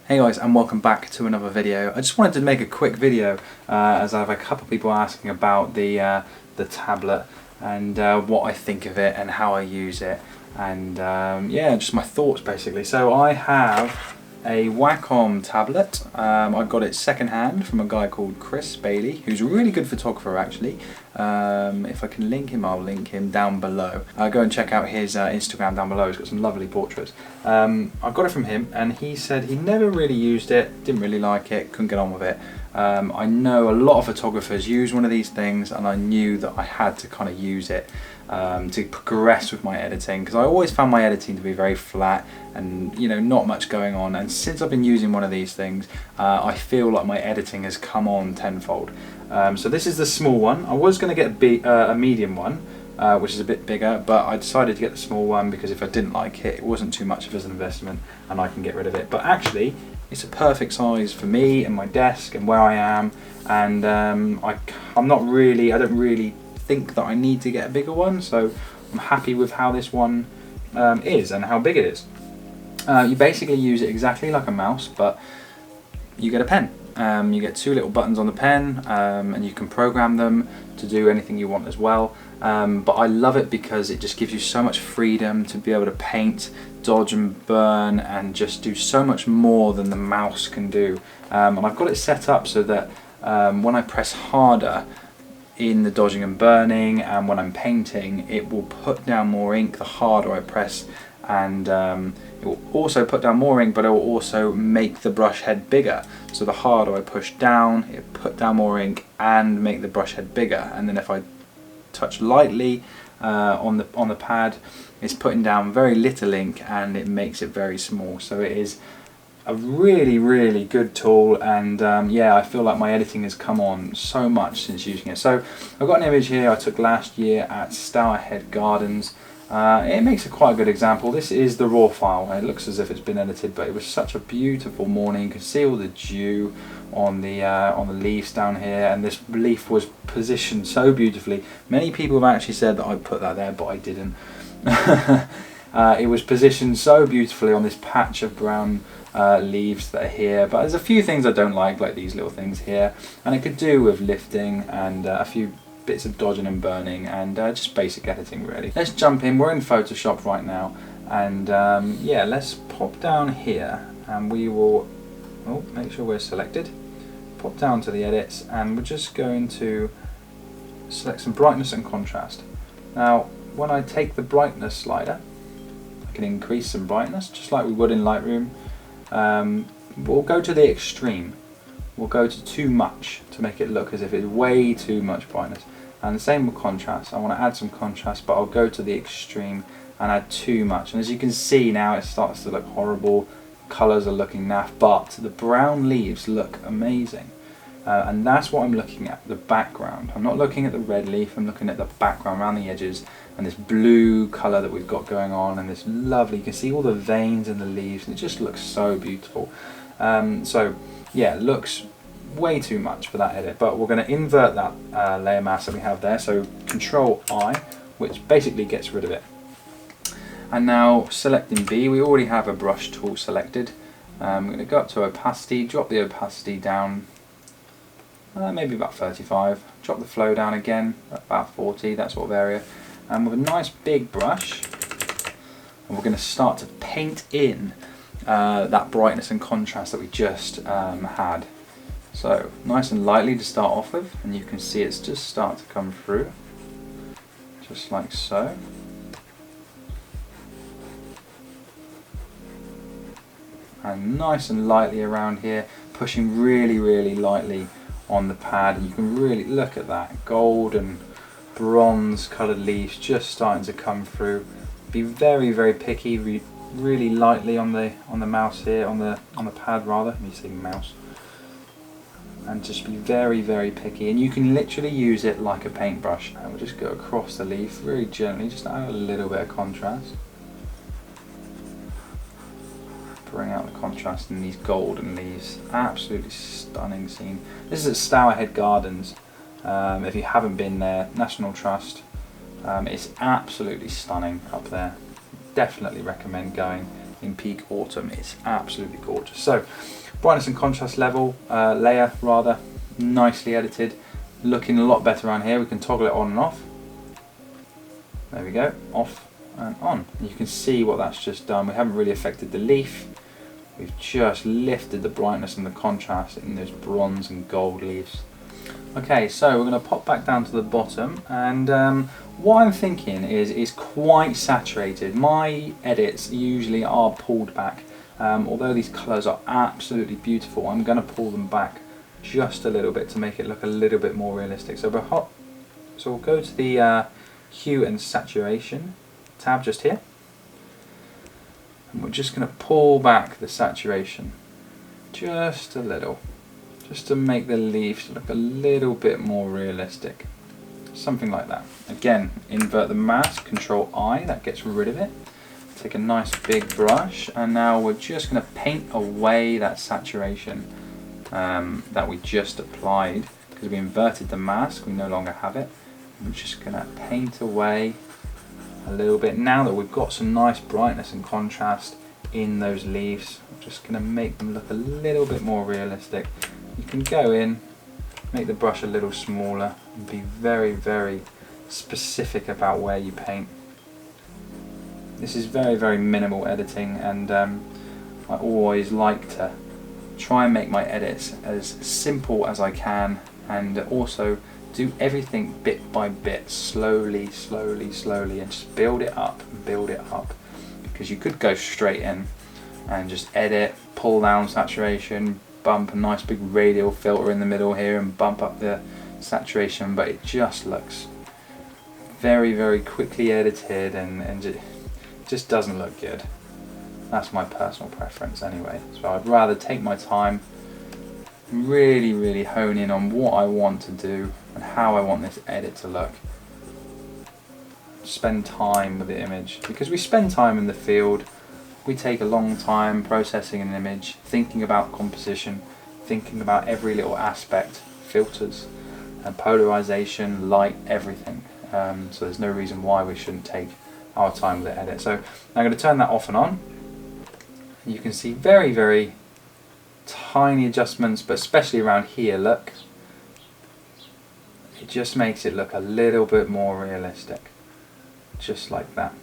Hey guys, and welcome back to another video. I just wanted to make a quick video as I have a couple of people asking about the tablet and what I think of it and how I use it, and yeah, just my thoughts basically. So I have a Wacom tablet. I got it second-hand from a guy called Chris Bailey, who's a really good photographer actually. If I can link him, I'll link him down below. Go and check out his Instagram down below. He's got some lovely portraits. I got it from him, and he said he never really used it, didn't really like it, couldn't get on with it. I know a lot of photographers use one of these things, and I knew that I had to kind of use it to progress with my editing, because I always found my editing to be very flat and, you know, not much going on. And since I've been using one of these things, I feel like my editing has come on tenfold. So this is the small one. I was going to get a medium one, which is a bit bigger, but I decided to get the small one because if I didn't like it, it wasn't too much of an investment and I can get rid of it. But actually, it's a perfect size for me and my desk and where I am, and I don't really think that I need to get a bigger one, so I'm happy with how this one is and how big it is. You basically use it exactly like a mouse, but you get a pen. You get two little buttons on the pen, and you can program them to do anything you want as well. But I love it because it just gives you so much freedom to be able to paint, dodge and burn, and just do so much more than the mouse can do. And I've got it set up so that when I press harder in the dodging and burning, and when I'm painting, it will put down more ink the harder I press, and it will also put down more ink, but it will also make the brush head bigger. So the harder I push down, it put down more ink and make the brush head bigger. And then if I touch lightly on the pad, it's putting down very little ink and it makes it very small. So it is a really good tool, and yeah, I feel like my editing has come on so much since using it. So I've got an image here I took last year at Stourhead Gardens. It makes a quite good example. This is the raw file. It looks as if it's been edited, but it was such a beautiful morning. You can see all the dew on the leaves down here, and this leaf was positioned so beautifully. Many people have actually said that I put that there, but I didn't. It was positioned so beautifully on this patch of brown leaves that are here, but there's a few things I don't like these little things here, and it could do with lifting and a few bits of dodging and burning and just basic editing really. Let's jump in. We're in Photoshop right now, and yeah, let's pop down here and we will make sure we're selected. Pop down to the edits, and we're just going to select some brightness and contrast. Now when I take the brightness slider, I can increase some brightness just like we would in Lightroom. We'll go to the extreme. We'll go to too much to make it look as if it's way too much brightness. And the same with contrast. I want to add some contrast, but I'll go to the extreme and add too much. And as you can see now, it starts to look horrible. Colours are looking naff, but the brown leaves look amazing. And that's what I'm looking at, the background. I'm not looking at the red leaf, I'm looking at the background around the edges, and this blue colour that we've got going on, and this lovely, you can see all the veins in the leaves, and it just looks so beautiful. So yeah, it looks way too much for that edit, but we're going to invert that layer mask that we have there. So Control I, which basically gets rid of it. And now selecting B, we already have a brush tool selected. I'm going to go up to opacity, drop the opacity down, maybe about 35, drop the flow down again, about 40, that sort of area. And with a nice big brush, and we're going to start to paint in that brightness and contrast that we just had. So nice and lightly to start off with, and you can see it's just start to come through, just like so. And nice and lightly around here, pushing really lightly on the pad, and you can really look at that gold and bronze coloured leaves just starting to come through. Be very picky, really lightly on the mouse here, on the pad rather. Let me say mouse. And just be very picky, and you can literally use it like a paintbrush. And we'll just go across the leaf very gently, just add a little bit of contrast. Bring out the contrast in these golden leaves. Absolutely stunning scene. This is at Stourhead Gardens. If you haven't been there, National Trust. It's absolutely stunning up there. Definitely recommend going in peak autumn. It's absolutely gorgeous. So brightness and contrast level layer rather, nicely edited, looking a lot better around here. We can toggle it on and off. There we go, off and on. You can see what that's just done. We haven't really affected the leaf. We've just lifted the brightness and the contrast in those bronze and gold leaves. Okay, so we're going to pop back down to the bottom, and what I'm thinking is it's quite saturated. My edits usually are pulled back. Although these colours are absolutely beautiful, I'm going to pull them back just a little bit to make it look a little bit more realistic. So we'll go to the hue and saturation tab just here, and we're just going to pull back the saturation just a little, just to make the leaves look a little bit more realistic. Something like that. Again, invert the mask, Control I, that gets rid of it. Take a nice big brush, and now we're just going to paint away that saturation that we just applied, because we inverted the mask, we no longer have it. We're just going to paint away a little bit. Now that we've got some nice brightness and contrast in those leaves, I'm just going to make them look a little bit more realistic. You can go in, make the brush a little smaller, and be very, very specific about where you paint. This is very, very minimal editing, and I always like to try and make my edits as simple as I can, and also do everything bit by bit, slowly, slowly, slowly, and just build it up and build it up. Because you could go straight in and just edit, pull down saturation, bump a nice big radial filter in the middle here and bump up the saturation, but it just looks very, very quickly edited, and it just doesn't look good. That's my personal preference anyway. So I'd rather take my time, really, really hone in on what I want to do and how I want this edit to look. Spend time with the image, because we spend time in the field. We take a long time processing an image, thinking about composition, thinking about every little aspect, filters and polarization, light, everything. So there's no reason why we shouldn't take our time with the edit. So I'm going to turn that off and on. You can see very, very tiny adjustments, but especially around here, look. It just makes it look a little bit more realistic. Just like that.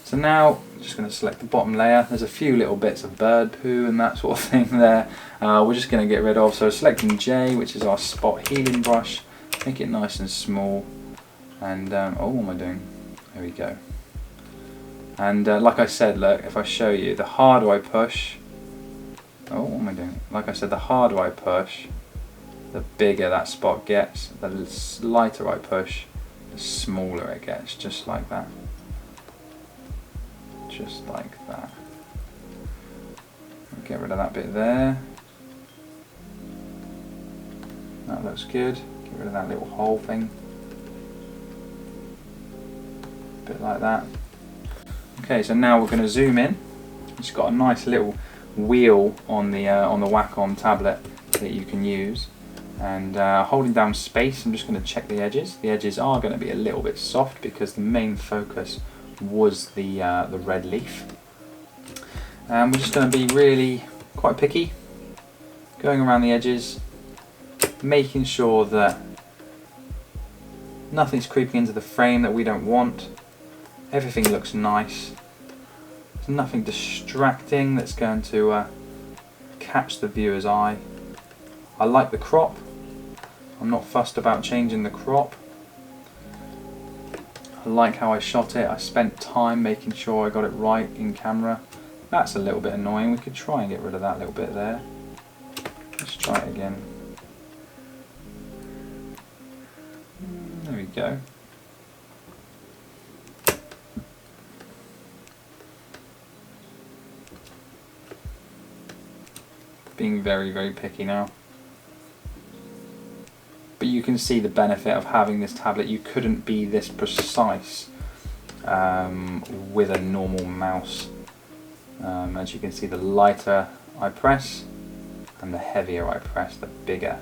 So now I'm just going to select the bottom layer. There's a few little bits of bird poo and that sort of thing there. We're just going to get rid of. So selecting J, which is our spot healing brush, make it nice and small. And oh, what am I doing? There we go. And like I said, look, if I show you, the harder I push, oh, what am I doing? Like I said, the harder I push, the bigger that spot gets. The lighter I push, the smaller it gets, just like that. Just like that. Get rid of that bit there. That looks good. Get rid of that little hole thing. Bit like that. Okay, so now we're going to zoom in. It's got a nice little wheel on the Wacom tablet that you can use, and holding down space, I'm just going to check the edges. The edges are going to be a little bit soft because the main focus was the red leaf. And we're just going to be really quite picky, going around the edges, making sure that nothing's creeping into the frame that we don't want. Everything looks nice. There's nothing distracting that's going to catch the viewer's eye. I like the crop. I'm not fussed about changing the crop. I like how I shot it. I spent time making sure I got it right in camera. That's a little bit annoying. We could try and get rid of that little bit there. Let's try it again. There we go. Being very, very picky now. But you can see the benefit of having this tablet. You couldn't be this precise with a normal mouse. As you can see, the lighter I press and the heavier I press, the bigger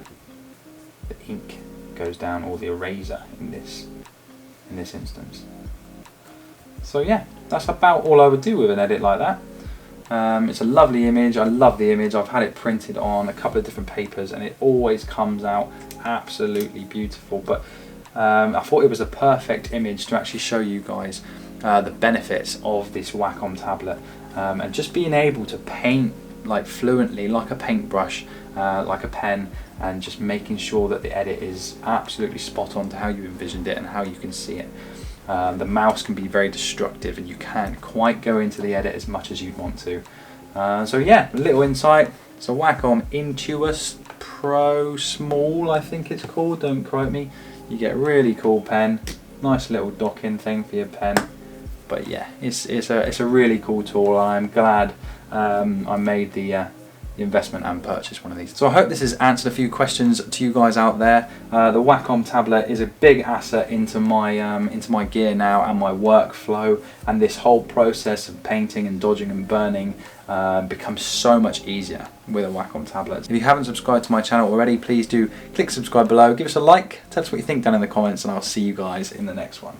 the ink goes down, or the eraser in this instance. So yeah, that's about all I would do with an edit like that. It's a lovely image. I love the image. I've had it printed on a couple of different papers and it always comes out absolutely beautiful. But I thought it was a perfect image to actually show you guys the benefits of this Wacom tablet, and just being able to paint like fluently, like a paintbrush, like a pen, and just making sure that the edit is absolutely spot on to how you envisioned it and how you can see it. The mouse can be very destructive and you can't quite go into the edit as much as you'd want to. So yeah, a little insight. It's a Wacom INTOUS Pro Small, I think it's called, don't quote me. You get a really cool pen, nice little docking thing for your pen. But yeah, it's a really cool tool. I'm glad I made the investment and purchase one of these. So I hope this has answered a few questions to you guys out there. The Wacom tablet is a big asset into my gear now and my workflow, and this whole process of painting and dodging and burning becomes so much easier with a Wacom tablet. If you haven't subscribed to my channel already, please do click subscribe below, give us a like, tell us what you think down in the comments, and I'll see you guys in the next one.